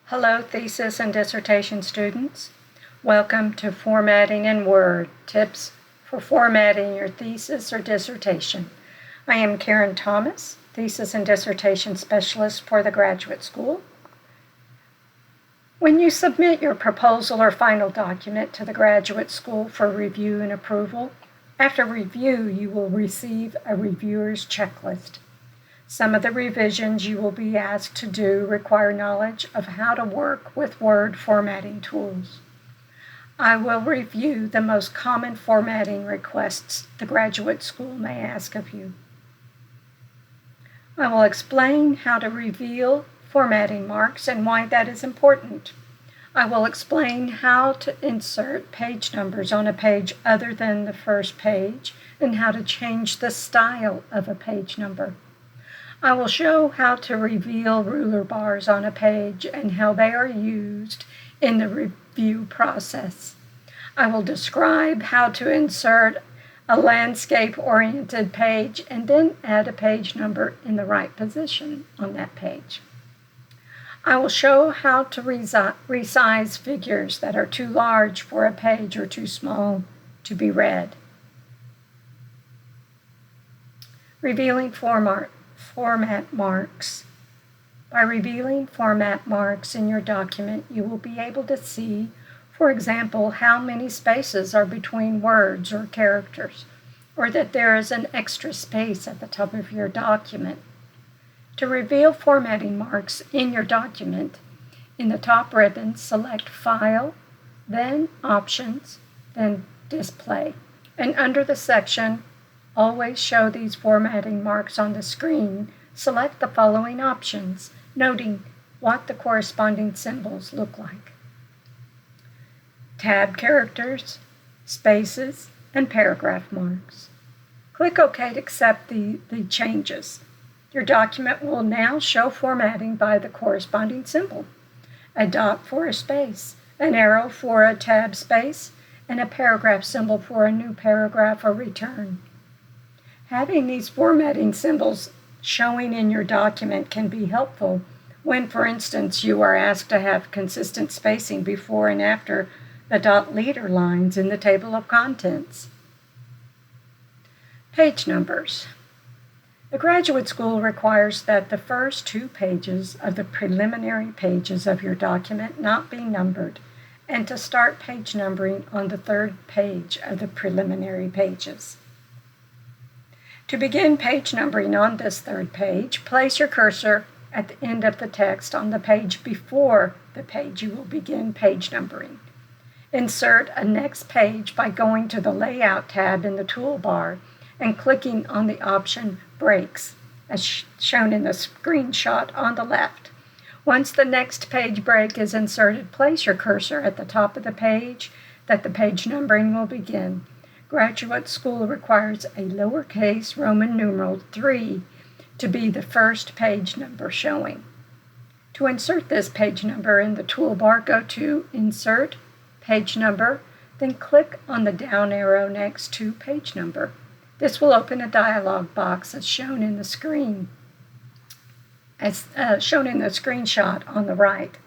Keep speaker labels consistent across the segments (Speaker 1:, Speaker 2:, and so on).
Speaker 1: Hello, thesis and dissertation students. Welcome to Formatting in Word, Tips for Formatting Your Thesis or Dissertation. I am Karen Thomas, Thesis and Dissertation Specialist for the Graduate School. When you submit your proposal or final document to the Graduate School for review and approval, after review you will receive a reviewer's checklist. Some of the revisions you will be asked to do require knowledge of how to work with Word formatting tools. I will review the most common formatting requests the Graduate School may ask of you. I will explain how to reveal formatting marks and why that is important. I will explain how to insert page numbers on a page other than the first page and how to change the style of a page number. I will show how to reveal ruler bars on a page and how they are used in the review process. I will describe how to insert a landscape-oriented page and then add a page number in the right position on that page. I will show how to resize figures that are too large for a page or too small to be read. Revealing format marks. By revealing format marks in your document, you will be able to see, for example, how many spaces are between words or characters, or that there is an extra space at the top of your document. To reveal formatting marks in your document, in the top ribbon, select File, then Options, then Display, and under the section Always Show These Formatting Marks on the Screen, select the following options, noting what the corresponding symbols look like. Tab characters, spaces, and paragraph marks. Click OK to accept the changes. Your document will now show formatting by the corresponding symbol, a dot for a space, an arrow for a tab space, and a paragraph symbol for a new paragraph or return. Having these formatting symbols showing in your document can be helpful when, for instance, you are asked to have consistent spacing before and after the dot leader lines in the table of contents. Page numbers. The Graduate School requires that the first 2 pages of the preliminary pages of your document not be numbered, and to start page numbering on the 3rd page of the preliminary pages. To begin page numbering on this 3rd page, place your cursor at the end of the text on the page before the page you will begin page numbering. Insert a next page by going to the Layout tab in the toolbar and clicking on the option Breaks, as shown in the screenshot on the left. Once the next page break is inserted, place your cursor at the top of the page that the page numbering will begin. Graduate School requires a lowercase Roman numeral 3 to be the first page number showing. To insert this page number in the toolbar, go to Insert, Page Number, then click on the down arrow next to Page Number. This will open a dialog box as shown in the screenshot on the right.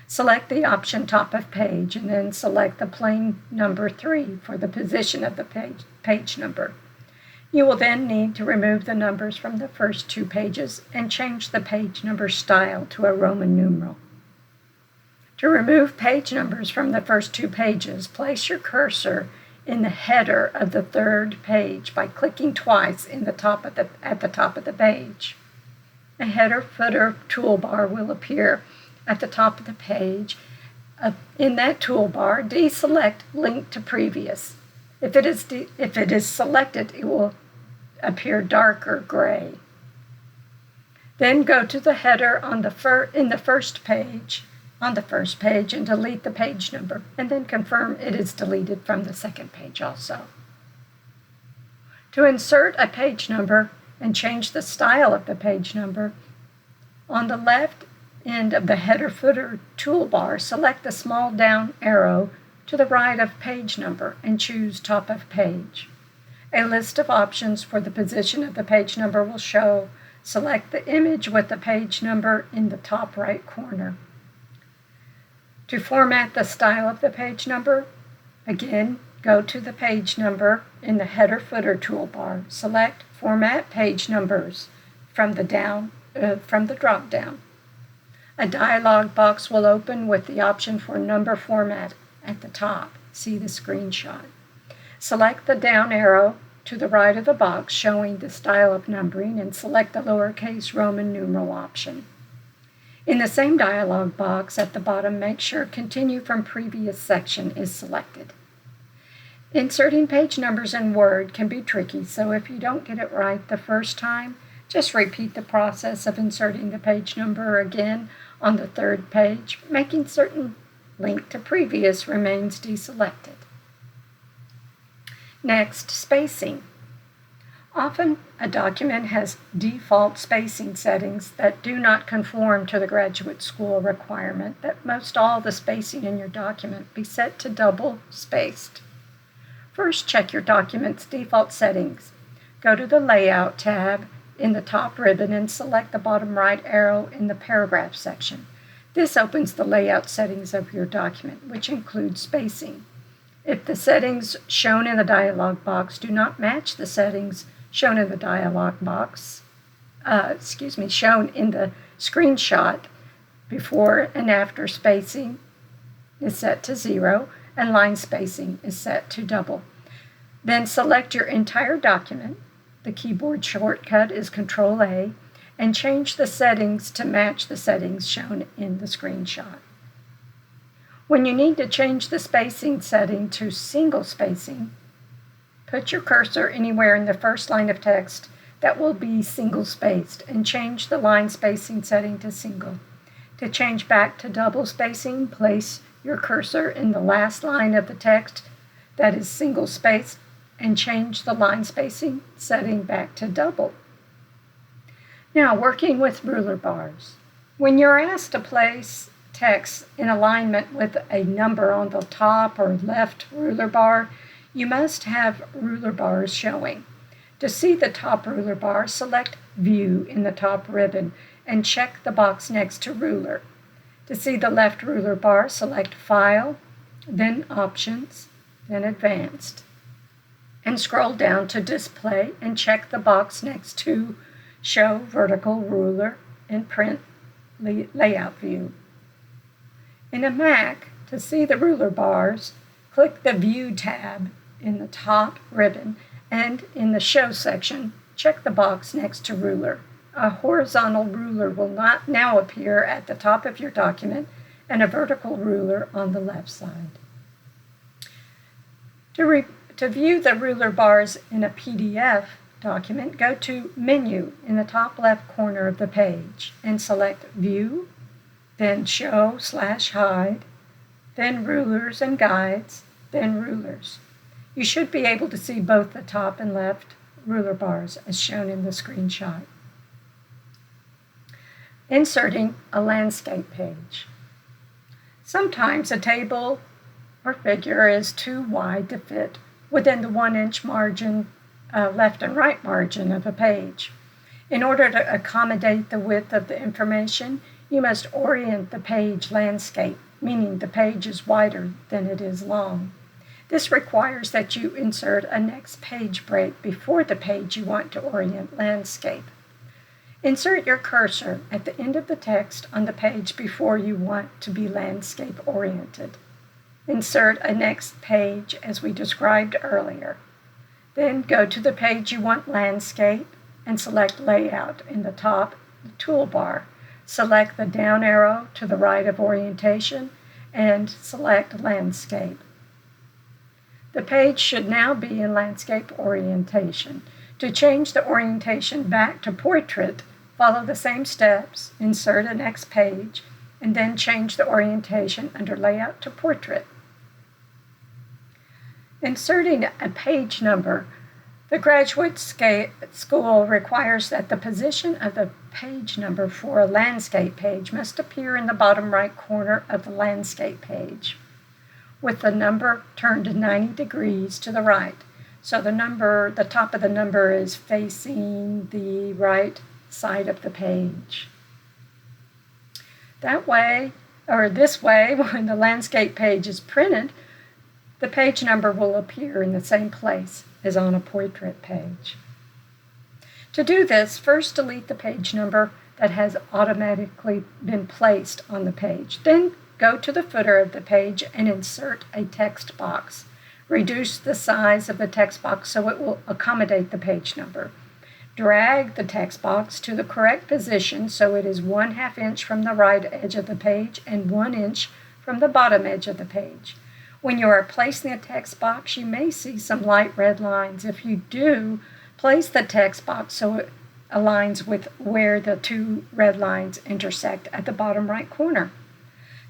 Speaker 1: Select the option Top of Page and then select the plain number 3 for the position of the page number. You will then need to remove the numbers from the first 2 pages and change the page number style to a Roman numeral. To remove page numbers from the first 2 pages, place your cursor in the header of the 3rd page by clicking twice at the top of the page. A header-footer toolbar will appear at the top of the page. In that toolbar, deselect Link to Previous. If it is selected, it will appear darker gray. Then go to the header on the first page and delete the page number, and then confirm it is deleted from the 2nd page also. To insert a page number and change the style of the page number, on the left end of the header-footer toolbar, select the small down arrow to the right of page number and choose Top of Page. A list of options for the position of the page number will show. Select the image with the page number in the top right corner. To format the style of the page number, again, go to the page number in the header-footer toolbar. Select Format Page Numbers from the drop-down. A dialog box will open with the option for number format at the top. See the screenshot. Select the down arrow to the right of the box showing the style of numbering and select the lowercase Roman numeral option. In the same dialog box at the bottom, make sure Continue from Previous Section is selected. Inserting page numbers in Word can be tricky, so if you don't get it right the first time, just repeat the process of inserting the page number again on the third page, making certain Link to Previous remains deselected. Next, spacing. Often, a document has default spacing settings that do not conform to the graduate school requirement that most all the spacing in your document be set to double-spaced. First, check your document's default settings. Go to the Layout tab in the top ribbon and select the bottom right arrow in the Paragraph section. This opens the layout settings of your document, which includes spacing. If the settings shown in the dialog box do not match the settings shown in the shown in the screenshot, before and after spacing is set to 0 and line spacing is set to double. Then select your entire document. The keyboard shortcut is Control-A, and change the settings to match the settings shown in the screenshot. When you need to change the spacing setting to single spacing, put your cursor anywhere in the first line of text that will be single-spaced and change the line spacing setting to single. To change back to double spacing, place your cursor in the last line of the text that is single-spaced and change the line spacing setting back to double. Now, working with ruler bars. When you're asked to place text in alignment with a number on the top or left ruler bar, you must have ruler bars showing. To see the top ruler bar, select View in the top ribbon and check the box next to Ruler. To see the left ruler bar, select File, then Options, then Advanced, and scroll down to Display and check the box next to Show Vertical Ruler in Print Layout View. In a Mac, to see the ruler bars, click the View tab in the top ribbon, and in the Show section, check the box next to Ruler. A horizontal ruler will not now appear at the top of your document and a vertical ruler on the left side. To view the ruler bars in a PDF document, go to Menu in the top left corner of the page and select View, then Show/Hide, then Rulers and Guides, then Rulers. You should be able to see both the top and left ruler bars as shown in the screenshot. Inserting a landscape page. Sometimes a table or figure is too wide to fit within the 1-inch margin, left and right margin of a page. In order to accommodate the width of the information, you must orient the page landscape, meaning the page is wider than it is long. This requires that you insert a next page break before the page you want to orient landscape. Insert your cursor at the end of the text on the page before you want to be landscape oriented. Insert a next page as we described earlier. Then go to the page you want landscape and select Layout in the top toolbar. Select the down arrow to the right of orientation and select Landscape. The page should now be in landscape orientation. To change the orientation back to portrait, follow the same steps, insert a next page, and then change the orientation under Layout to Portrait. Inserting a page number. The graduate school requires that the position of the page number for a landscape page must appear in the bottom right corner of the landscape page, with the number turned 90 degrees to the right. So the top of the number is facing the right side of the page. That way, this way, when the landscape page is printed, the page number will appear in the same place as on a portrait page. To do this, first delete the page number that has automatically been placed on the page. Then go to the footer of the page and insert a text box. Reduce the size of the text box so it will accommodate the page number. Drag the text box to the correct position so it is 1/2 inch from the right edge of the page and 1 inch from the bottom edge of the page. When you are placing the text box, you may see some light red lines. If you do, place the text box so it aligns with where the two red lines intersect at the bottom right corner.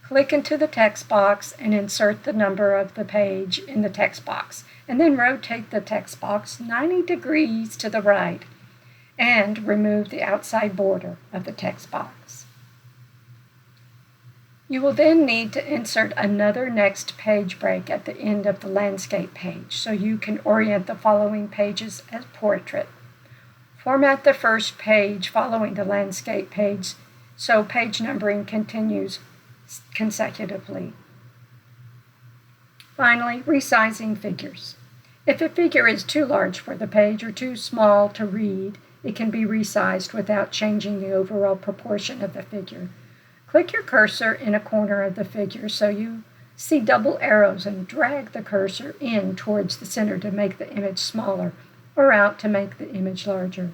Speaker 1: Click into the text box and insert the number of the page in the text box, and then rotate the text box 90 degrees to the right and remove the outside border of the text box. You will then need to insert another next page break at the end of the landscape page so you can orient the following pages as portrait. Format the first page following the landscape page so page numbering continues consecutively. Finally, resizing figures. If a figure is too large for the page or too small to read, it can be resized without changing the overall proportion of the figure. Click your cursor in a corner of the figure so you see double arrows and drag the cursor in towards the center to make the image smaller or out to make the image larger.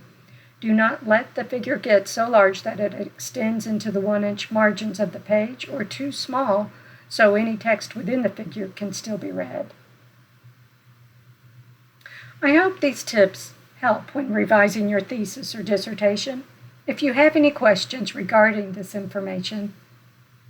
Speaker 1: Do not let the figure get so large that it extends into the 1-inch margins of the page or too small so any text within the figure can still be read. I hope these tips help when revising your thesis or dissertation. If you have any questions regarding this information,